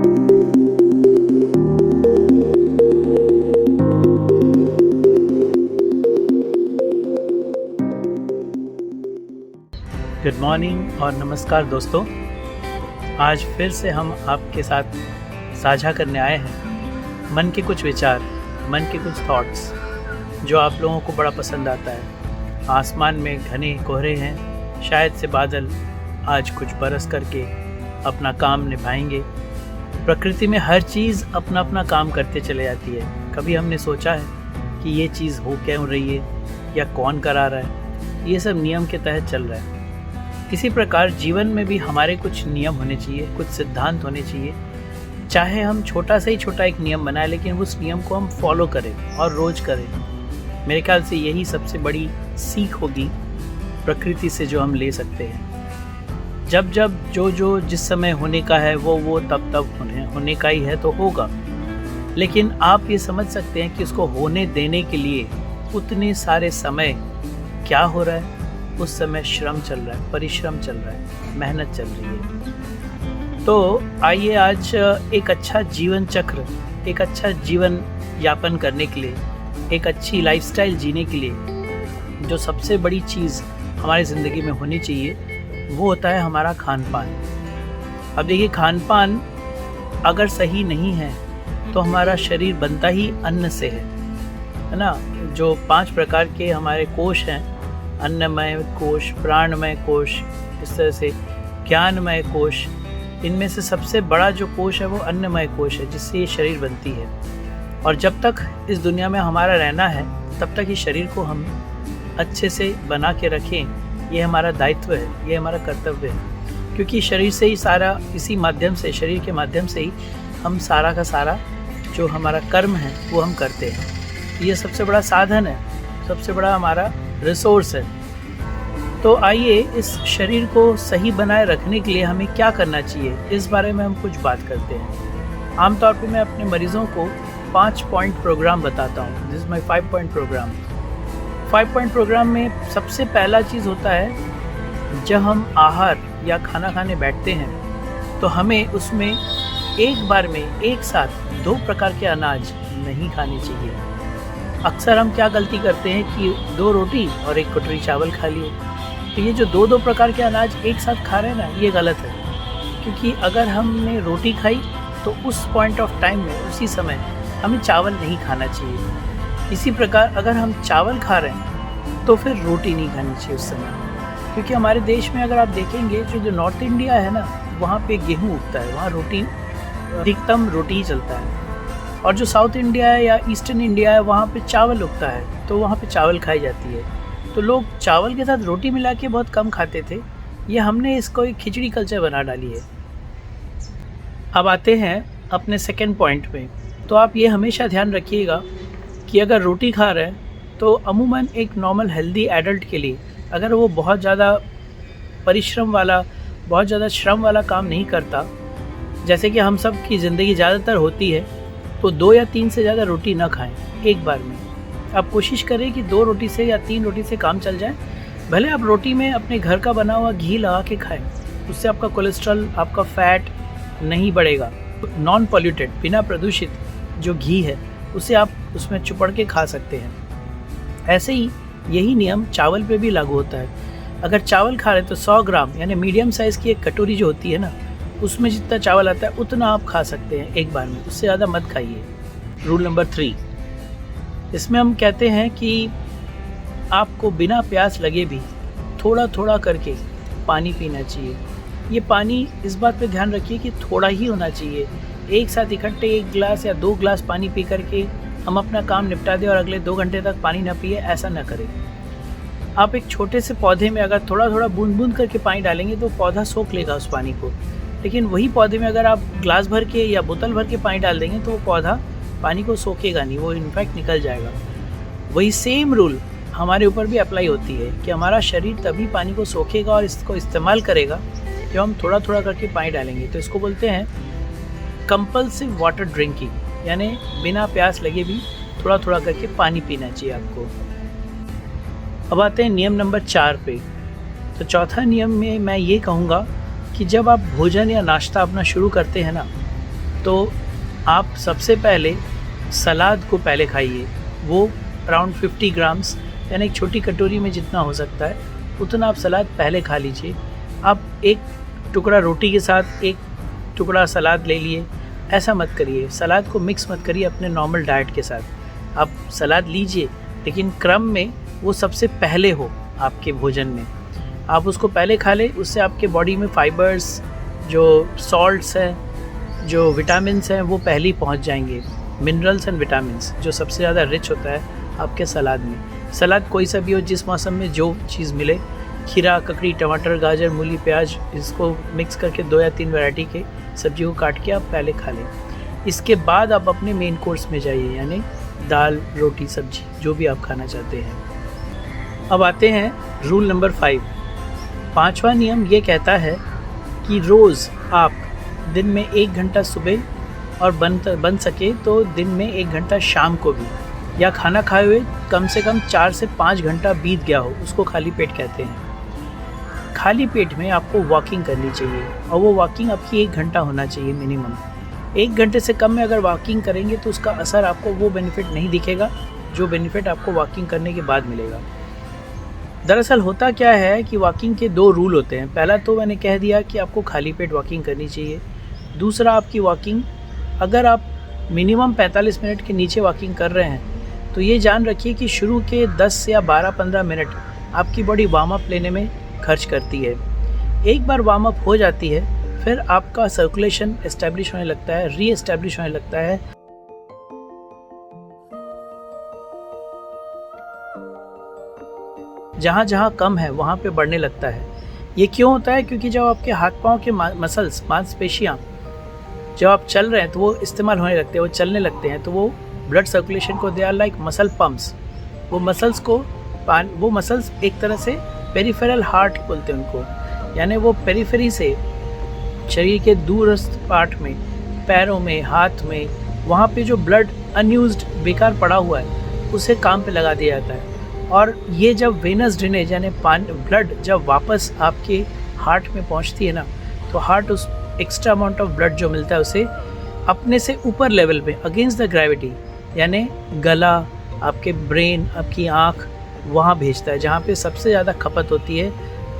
Good morning और नमस्कार दोस्तों। आज फिर से हम आपके साथ साझा करने आए हैं मन के कुछ विचार, मन के कुछ थॉट्स जो आप लोगों को बड़ा पसंद आता है। आसमान में घने कोहरे हैं, शायद से बादल आज कुछ बरस करके अपना काम निभाएंगे। प्रकृति में हर चीज़ अपना अपना काम करते चले जाती है। कभी हमने सोचा है कि ये चीज़ हो क्यों रही है या कौन करा रहा है? ये सब नियम के तहत चल रहा है। इसी प्रकार जीवन में भी हमारे कुछ नियम होने चाहिए, कुछ सिद्धांत होने चाहिए। चाहे हम छोटा से ही छोटा एक नियम बनाएं, लेकिन उस नियम को हम फॉलो करें और रोज करें। मेरे ख्याल से यही सबसे बड़ी सीख होगी प्रकृति से जो हम ले सकते हैं। जब जब जो जिस समय होने का है वो तब होने का ही है तो होगा, लेकिन आप ये समझ सकते हैं कि उसको होने देने के लिए उतने सारे समय क्या हो रहा है। उस समय श्रम चल रहा है, परिश्रम चल रहा है, मेहनत चल रही है। तो आइए आज एक अच्छा जीवन चक्र, एक अच्छा जीवन यापन करने के लिए, एक अच्छी लाइफस्टाइल जीने के लिए जो सबसे बड़ी चीज़ हमारी ज़िंदगी में होनी चाहिए वो होता है हमारा खान पान। अब देखिए, खान पान अगर सही नहीं है तो हमारा शरीर बनता ही अन्न से है ना। जो 5 प्रकार के हमारे कोश हैं, अन्नमय कोश, प्राणमय कोश, इस तरह से ज्ञानमय कोश, इनमें से सबसे बड़ा जो कोश है वो अन्नमय कोश है, जिससे ये शरीर बनती है। और जब तक इस दुनिया में हमारा रहना है तब तक इस शरीर को हम अच्छे से बना के रखें, ये हमारा दायित्व है, ये हमारा कर्तव्य है। क्योंकि शरीर से ही सारा, इसी माध्यम से, शरीर के माध्यम से ही हम सारा का सारा जो हमारा कर्म है वो हम करते हैं। ये सबसे बड़ा साधन है, सबसे बड़ा हमारा रिसोर्स है। तो आइए इस शरीर को सही बनाए रखने के लिए हमें क्या करना चाहिए, इस बारे में हम कुछ बात करते हैं। आमतौर पे मैं अपने मरीज़ों को 5 पॉइंट प्रोग्राम बताता हूँ। This is my 5 point programme. 5 point programme में सबसे पहला चीज़ होता है, जब हम आहार या खाना खाने बैठते हैं तो हमें उसमें एक बार में एक साथ 2 प्रकार के अनाज नहीं खाने चाहिए। अक्सर हम क्या गलती करते हैं कि 2 रोटी और 1 कटोरी चावल खा लिए। तो ये जो 2 प्रकार के अनाज एक साथ खा रहे हैं ना, ये गलत है। क्योंकि अगर हमने रोटी खाई तो उस पॉइंट ऑफ टाइम में, उसी समय हमें चावल नहीं खाना चाहिए। इसी प्रकार अगर हम चावल खा रहे हैं तो फिर रोटी नहीं खानी चाहिए उस समय। क्योंकि हमारे देश में अगर आप देखेंगे, जो नॉर्थ इंडिया है ना, वहाँ पे गेहूँ उगता है, वहाँ रोटी, अधिकतम रोटी ही चलता है। और जो साउथ इंडिया है या ईस्टर्न इंडिया है, वहाँ पे चावल उगता है, तो वहाँ पे चावल खाई जाती है। तो लोग चावल के साथ रोटी मिला के बहुत कम खाते थे। ये हमने इसको एक खिचड़ी कल्चर बना डाली है। अब आते हैं अपने सेकंड पॉइंट पे। तो आप ये हमेशा ध्यान रखिएगा कि अगर रोटी खा रहे हैं तो अमूमन एक नॉर्मल हेल्दी एडल्ट के लिए, अगर वो बहुत ज़्यादा परिश्रम वाला, बहुत ज़्यादा श्रम वाला काम नहीं करता, जैसे कि हम सब की ज़िंदगी ज़्यादातर होती है, तो 2 या 3 से ज़्यादा रोटी ना खाएं एक बार में। आप कोशिश करें कि 2 रोटी से या 3 रोटी से काम चल जाए। भले आप रोटी में अपने घर का बना हुआ घी लगा के खाएं, उससे आपका कोलेस्ट्रॉल, आपका फैट नहीं बढ़ेगा। नॉन पॉल्यूटेड, बिना प्रदूषित जो घी है उसे आप उसमें चुपड़ के खा सकते हैं। ऐसे ही यही नियम चावल पे भी लागू होता है। अगर चावल खा रहे तो 100 ग्राम यानी मीडियम साइज़ की एक कटोरी जो होती है ना, उसमें जितना चावल आता है उतना आप खा सकते हैं एक बार में, उससे ज़्यादा मत खाइए। रूल नंबर 3, इसमें हम कहते हैं कि आपको बिना प्यास लगे भी थोड़ा थोड़ा करके पानी पीना चाहिए। ये पानी, इस बात पे ध्यान रखिए कि थोड़ा ही होना चाहिए। एक साथ इकट्ठे 1 गिलास या 2 गिलास पानी पी करके हम अपना काम निपटा दें और अगले 2 घंटे तक पानी ना पिए, ऐसा ना करें। आप एक छोटे से पौधे में अगर थोड़ा थोड़ा बूंद बूंद करके पानी डालेंगे तो पौधा सोख लेगा उस पानी को। लेकिन वही पौधे में अगर आप ग्लास भर के या बोतल भर के पानी डाल देंगे तो वो पौधा पानी को सोखेगा नहीं, वो इनफैक्ट निकल जाएगा। वही सेम रूल हमारे ऊपर भी अप्लाई होती है कि हमारा शरीर तभी पानी को सोखेगा और इसको इस्तेमाल करेगा जब हम थोड़ा थोड़ा करके पानी डालेंगे। तो इसको बोलते हैं कंपल्सिव वाटर ड्रिंकिंग, यानी बिना प्यास लगे भी थोड़ा थोड़ा करके पानी पीना चाहिए आपको। अब आते हैं नियम नंबर 4 पे। तो चौथा नियम में मैं ये कहूँगा कि जब आप भोजन या नाश्ता अपना शुरू करते हैं ना, तो आप सबसे पहले सलाद को पहले खाइए, वो अराउंड 50 ग्राम्स, यानी एक छोटी कटोरी में जितना हो सकता है उतना आप सलाद पहले खा लीजिए। आप एक टुकड़ा रोटी के साथ एक टुकड़ा सलाद ले लिए, ऐसा मत करिए। सलाद को मिक्स मत करिए अपने नॉर्मल डाइट के साथ। आप सलाद लीजिए लेकिन क्रम में वो सबसे पहले हो आपके भोजन में, आप उसको पहले खा लें। उससे आपके बॉडी में फाइबर्स, जो सॉल्ट्स हैं, जो विटामिन्स हैं, वो पहले ही पहुंच जाएंगे। मिनरल्स एंड विटामिन्स जो सबसे ज़्यादा रिच होता है आपके सलाद में। सलाद कोई सा भी हो, जिस मौसम में जो चीज़ मिले, खीरा, ककड़ी, टमाटर, गाजर, मूली, प्याज, इसको मिक्स करके 2 या 3 वैरायटी के सब्जी को काट के आप पहले खा लें। इसके बाद आप अपने मेन कोर्स में जाइए, यानी दाल, रोटी, सब्जी, जो भी आप खाना चाहते हैं। अब आते हैं रूल नंबर 5। 5वां नियम ये कहता है कि रोज़ आप दिन में 1 घंटा सुबह और बन सके तो दिन में 1 घंटा शाम को भी, या खाना खाए हुए कम से कम 4 से 5 घंटा बीत गया हो, उसको खाली पेट कहते हैं। खाली पेट में आपको वॉकिंग करनी चाहिए और वो वॉकिंग आपकी 1 घंटा होना चाहिए मिनिमम। 1 घंटे से कम में अगर वॉकिंग करेंगे तो उसका असर आपको वो बेनिफिट नहीं दिखेगा जो बेनिफिट आपको वॉकिंग करने के बाद मिलेगा। दरअसल होता क्या है कि वॉकिंग के 2 रूल होते हैं। पहला तो मैंने कह दिया कि आपको खाली पेट वॉकिंग करनी चाहिए। दूसरा, आपकी वॉकिंग अगर आप मिनिमम 45 मिनट के नीचे वॉकिंग कर रहे हैं तो ये जान रखिए कि शुरू के 10 या 12-15 मिनट आपकी बॉडी वार्म अप लेने में खर्च करती है। एक बार वार्म अप हो जाती है फिर आपका सर्कुलेशन एस्टैब्लिश होने लगता है, री एस्टैब्लिश होने लगता है। जहाँ जहाँ कम है वहाँ पे बढ़ने लगता है। ये क्यों होता है? क्योंकि जब आपके हाथ पाँव के मसल्स, मांसपेशियाँ, जब आप चल रहे हैं तो वो इस्तेमाल होने लगते हैं, वो चलने लगते हैं, तो वो ब्लड सर्कुलेशन को, they are like muscle pumps. वो मसल्स एक तरह से पेरिफेरल हार्ट बोलते हैं उनको, यानी वो पेरिफेरी से शरीर के दूरस्थ पार्ट में, पैरों में, हाथ में, वहाँ पे जो ब्लड अनयूज्ड बेकार पड़ा हुआ है उसे काम पे लगा दिया जाता है। और ये जब वेनस ड्रेनेज यानी ब्लड जब वापस आपके हार्ट में पहुँचती है ना, तो हार्ट उस एक्स्ट्रा अमाउंट ऑफ ब्लड जो मिलता है उसे अपने से ऊपर लेवल पे अगेंस्ट द ग्रेविटी, यानी गला, आपके ब्रेन, आपकी आँख, वहाँ भेजता है जहाँ पे सबसे ज़्यादा खपत होती है,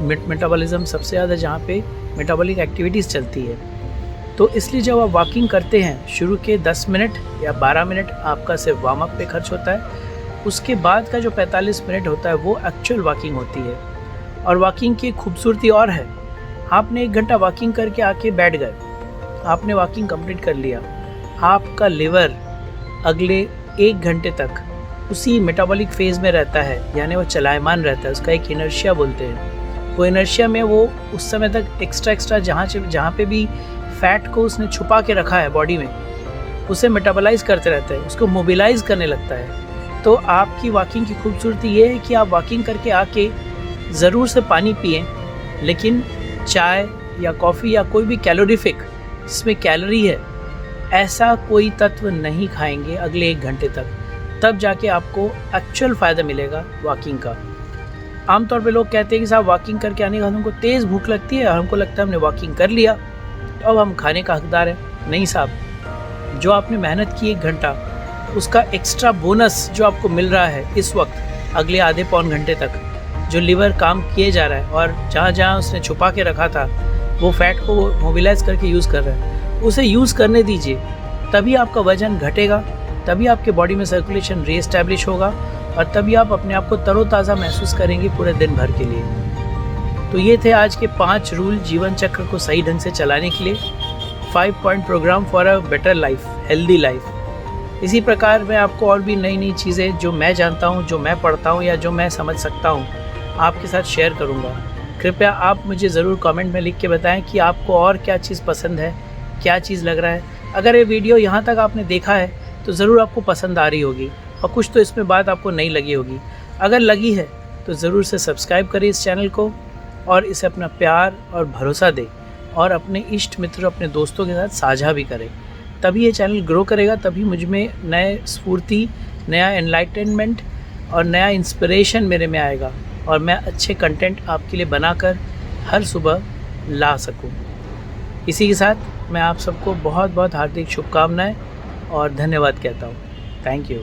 मेटाबॉलिज्म सबसे ज़्यादा, जहाँ पे मेटाबॉलिक एक्टिविटीज़ चलती है। तो इसलिए जब आप वॉकिंग करते हैं, शुरू के 10 मिनट या 12 मिनट आपका सिर्फ वार्म अप पे खर्च होता है। उसके बाद का जो 45 मिनट होता है वो एक्चुअल वॉकिंग होती है। और वॉकिंग की खूबसूरती और है, आपने 1 घंटा वॉकिंग करके आके बैठ गए, आपने वॉकिंग कंप्लीट कर लिया, आपका लिवर अगले 1 घंटे तक उसी मेटाबॉलिक फेज़ में रहता है, यानी वो चलायमान रहता है, उसका एक इनर्शिया बोलते हैं। वो इनर्शिया में वो उस समय तक एक्स्ट्रा जहाँ पे भी फैट को उसने छुपा के रखा है बॉडी में, उसे मेटाबोलाइज करते रहता है, उसको मोबिलाइज करने लगता है। तो आपकी वॉकिंग की खूबसूरती ये है कि आप वॉकिंग करके आके ज़रूर से पानी पिएं, लेकिन चाय या कॉफ़ी या कोई भी कैलोरीफिक जिसमें कैलोरी है ऐसा कोई तत्व नहीं खाएंगे अगले 1 घंटे तक, तब जाके आपको एक्चुअल फ़ायदा मिलेगा वॉकिंग का। आमतौर पे लोग कहते हैं कि साहब वॉकिंग करके आने के बाद हमको तेज़ भूख लगती है और हमको लगता है हमने वॉकिंग कर लिया तो अब हम खाने का हकदार हैं। नहीं साहब, जो आपने मेहनत की 1 घंटा, उसका एक्स्ट्रा बोनस जो आपको मिल रहा है इस वक्त अगले आधे पौन घंटे तक, जो लिवर काम किए जा रहा है और जहाँ जहाँ उसने छुपा के रखा था वो फैट को मोबिलाइज करके यूज़ कर रहा है, उसे यूज़ करने दीजिए। तभी आपका वज़न घटेगा, तभी आपके बॉडी में सर्कुलेशन रीएस्टैब्लिश होगा और तभी आप अपने आप को तरोताज़ा महसूस करेंगे पूरे दिन भर के लिए। तो ये थे आज के 5 रूल जीवन चक्र को सही ढंग से चलाने के लिए, 5 point programme for a better life, healthy life. इसी प्रकार मैं आपको और भी नई नई चीज़ें जो मैं जानता हूँ, जो मैं पढ़ता हूँ या जो मैं समझ सकता हूँ, आपके साथ शेयर करूँगा। कृपया आप मुझे ज़रूर कमेंट में लिख के बताएं कि आपको और क्या चीज़ पसंद है, क्या चीज़ लग रहा है। अगर ये वीडियो यहाँ तक आपने देखा है तो ज़रूर आपको पसंद आ रही होगी और कुछ तो इसमें बात आपको नहीं लगी होगी। अगर लगी है तो ज़रूर से सब्सक्राइब करें इस चैनल को और इसे अपना प्यार और भरोसा दें और अपने इष्ट मित्र, अपने दोस्तों के साथ साझा भी करें। तभी ये चैनल ग्रो करेगा, तभी मुझ में नए स्फूर्ति, नया एनलाइटनमेंट और नया इंस्पिरेशन मेरे में आएगा और मैं अच्छे कंटेंट आपके लिए बनाकर हर सुबह ला सकूं। इसी के साथ मैं आप सबको बहुत बहुत हार्दिक शुभकामनाएं और धन्यवाद कहता हूँ। Thank you.